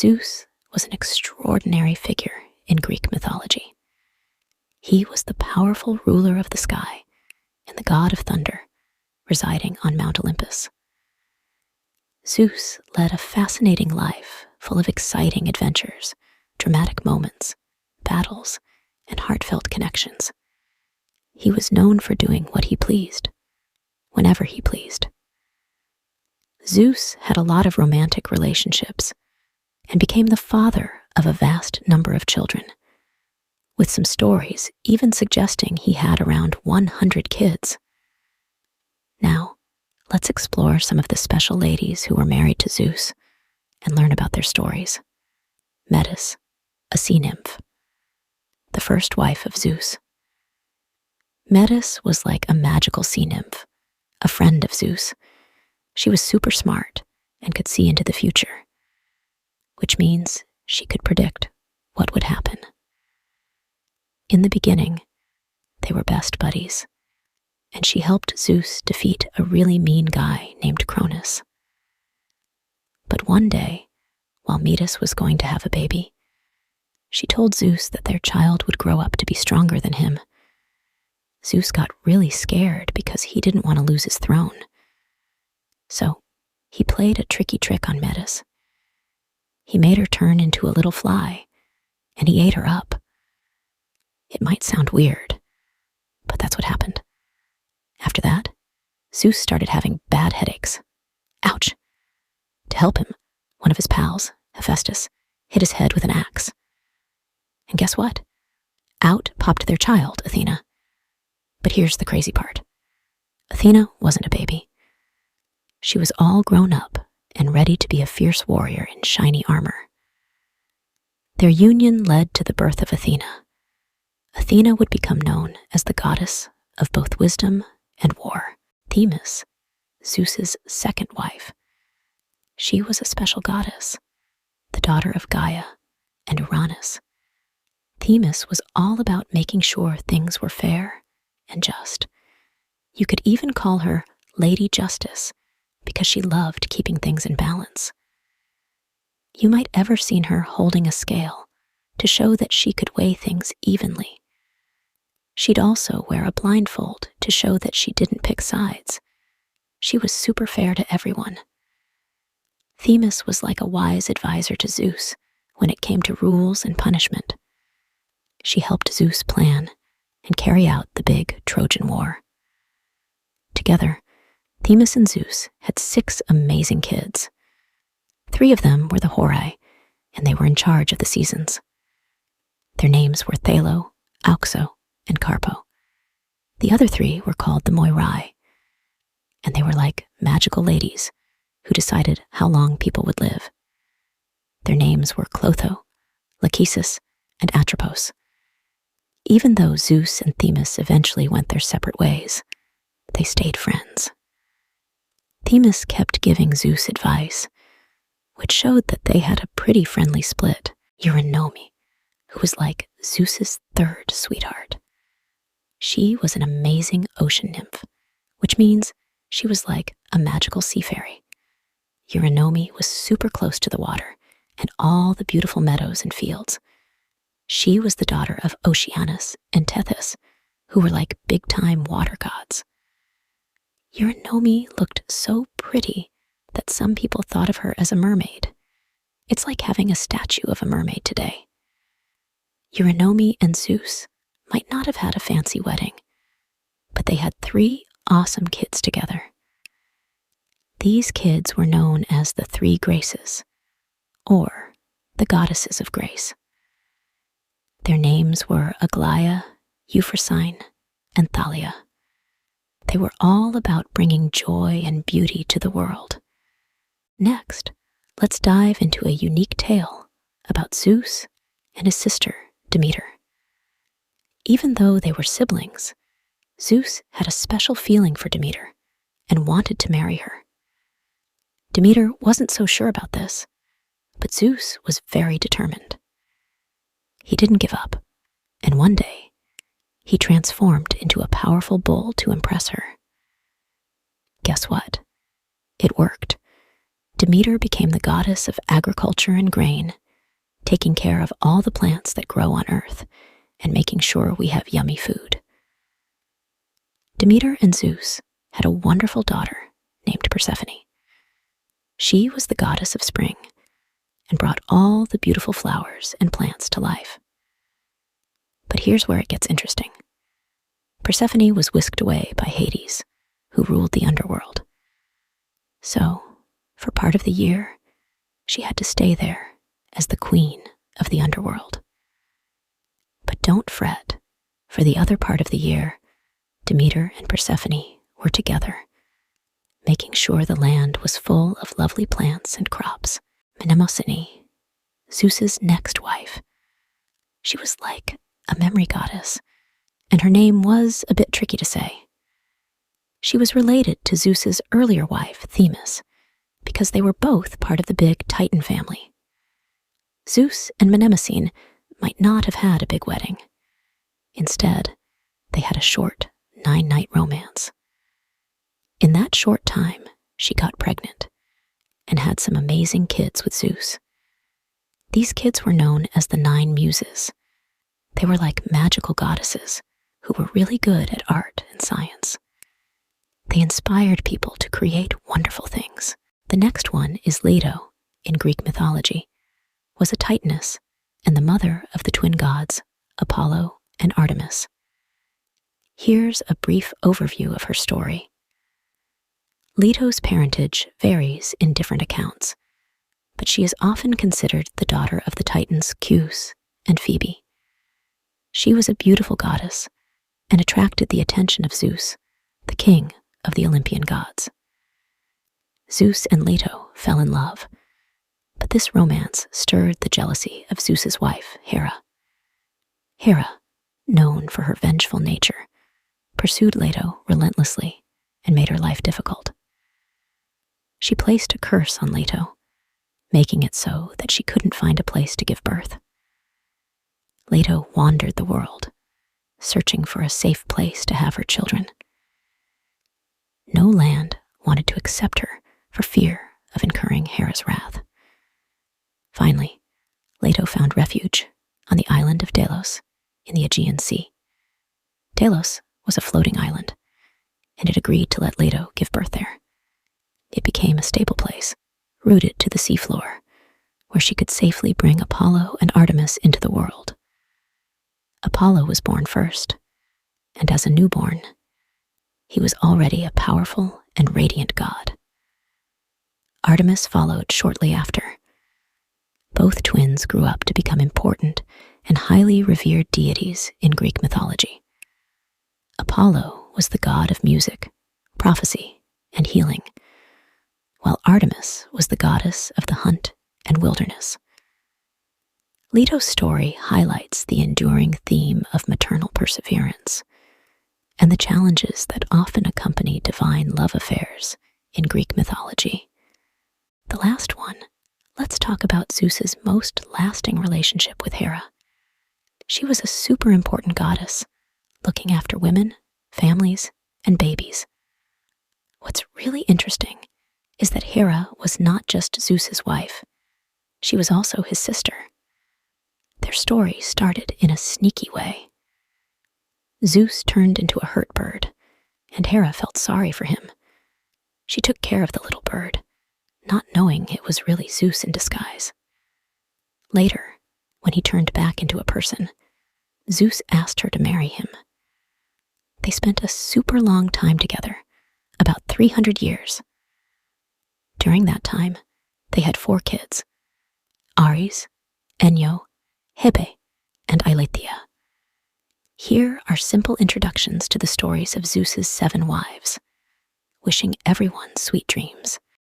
Zeus was an extraordinary figure in Greek mythology. He was the powerful ruler of the sky and the god of thunder, residing on Mount Olympus. Zeus led a fascinating life full of exciting adventures, dramatic moments, battles, and heartfelt connections. He was known for doing what he pleased, whenever he pleased. Zeus had a lot of romantic relationships and became the father of a vast number of children, with some stories even suggesting he had around 100 kids. Now, let's explore some of the special ladies who were married to Zeus and learn about their stories. Metis, a sea nymph, the first wife of Zeus. Metis was like a magical sea nymph, a friend of Zeus. She was super smart and could see into the future, which means she could predict what would happen. In the beginning, they were best buddies, and she helped Zeus defeat a really mean guy named Cronus. But one day, while Metis was going to have a baby, she told Zeus that their child would grow up to be stronger than him. Zeus got really scared because he didn't want to lose his throne. So he played a tricky trick on Metis. He made her turn into a little fly, and he ate her up. It might sound weird, but that's what happened. After that, Zeus started having bad headaches. Ouch! To help him, one of his pals, Hephaestus, hit his head with an axe. And guess what? Out popped their child, Athena. But here's the crazy part. Athena wasn't a baby. She was all grown up and ready to be a fierce warrior in shiny armor. Their union led to the birth of Athena. Athena would become known as the goddess of both wisdom and war. Themis, Zeus's second wife. She was a special goddess, the daughter of Gaia and Uranus. Themis was all about making sure things were fair and just. You could even call her Lady Justice because she loved keeping things in balance. You might ever seen her holding a scale to show that she could weigh things evenly. She'd also wear a blindfold to show that she didn't pick sides. She was super fair to everyone. Themis was like a wise advisor to Zeus when it came to rules and punishment. She helped Zeus plan and carry out the big Trojan War. Together, Themis and Zeus had 6 amazing kids. 3 of them were the Horae, and they were in charge of the seasons. Their names were Thalo, Auxo, and Carpo. The other 3 were called the Moirai, and they were like magical ladies who decided how long people would live. Their names were Clotho, Lachesis, and Atropos. Even though Zeus and Themis eventually went their separate ways, they stayed friends. Themis kept giving Zeus advice, which showed that they had a pretty friendly split. Eurynome, who was like Zeus's 3rd sweetheart. She was an amazing ocean nymph, which means she was like a magical sea fairy. Eurynome was super close to the water and all the beautiful meadows and fields. She was the daughter of Oceanid and Themis, who were like big-time water gods. Eurynome looked so pretty that some people thought of her as a mermaid. It's like having a statue of a mermaid today. Eurynome and Zeus might not have had a fancy wedding, but they had 3 awesome kids together. These kids were known as the 3 Graces, or the goddesses of grace. Their names were Aglaia, Euphrosyne, and Thalia. They were all about bringing joy and beauty to the world. Next, let's dive into a unique tale about Zeus and his sister, Demeter. Even though they were siblings, Zeus had a special feeling for Demeter and wanted to marry her. Demeter wasn't so sure about this, but Zeus was very determined. He didn't give up, and one day, he transformed into a powerful bull to impress her. Guess what? It worked. Demeter became the goddess of agriculture and grain, taking care of all the plants that grow on Earth and making sure we have yummy food. Demeter and Zeus had a wonderful daughter named Persephone. She was the goddess of spring and brought all the beautiful flowers and plants to life. But here's where it gets interesting. Persephone was whisked away by Hades, who ruled the underworld. So, for part of the year, she had to stay there as the queen of the underworld. But don't fret, for the other part of the year, Demeter and Persephone were together, making sure the land was full of lovely plants and crops. Mnemosyne, Zeus's next wife. She was like a memory goddess, and her name was a bit tricky to say. She was related to Zeus's earlier wife, Themis, because they were both part of the big Titan family. Zeus and Mnemosyne might not have had a big wedding. Instead, they had a short 9-night romance. In that short time, she got pregnant and had some amazing kids with Zeus. These kids were known as the 9 Muses. They were like magical goddesses who were really good at art and science. They inspired people to create wonderful things. The next one is Leto in Greek mythology, was a Titaness and the mother of the twin gods, Apollo and Artemis. Here's a brief overview of her story. Leto's parentage varies in different accounts, but she is often considered the daughter of the Titans Zeus and Phoebe. She was a beautiful goddess and attracted the attention of Zeus, the king of the Olympian gods. Zeus and Leto fell in love, but this romance stirred the jealousy of Zeus's wife, Hera. Hera, known for her vengeful nature, pursued Leto relentlessly and made her life difficult. She placed a curse on Leto, making it so that she couldn't find a place to give birth. Leto wandered the world, searching for a safe place to have her children. No land wanted to accept her for fear of incurring Hera's wrath. Finally, Leto found refuge on the island of Delos in the Aegean Sea. Delos was a floating island, and it agreed to let Leto give birth there. It became a stable place, rooted to the seafloor, where she could safely bring Apollo and Artemis into the world. Apollo was born first, and as a newborn, he was already a powerful and radiant god. Artemis followed shortly after. Both twins grew up to become important and highly revered deities in Greek mythology. Apollo was the god of music, prophecy, and healing, while Artemis was the goddess of the hunt and wilderness. Leto's story highlights the enduring theme of maternal perseverance and the challenges that often accompany divine love affairs in Greek mythology. The last one, let's talk about Zeus's most lasting relationship with Hera. She was a super important goddess, looking after women, families, and babies. What's really interesting is that Hera was not just Zeus's wife. She was also his sister. Their story started in a sneaky way. Zeus turned into a hurt bird, and Hera felt sorry for him. She took care of the little bird, not knowing it was really Zeus in disguise. Later, when he turned back into a person, Zeus asked her to marry him. They spent a super long time together, about 300 years. During that time, they had 4 kids: Ares, Enyo, Hebe, and Eileithyia. Here are simple introductions to the stories of Zeus's 7 wives, wishing everyone sweet dreams.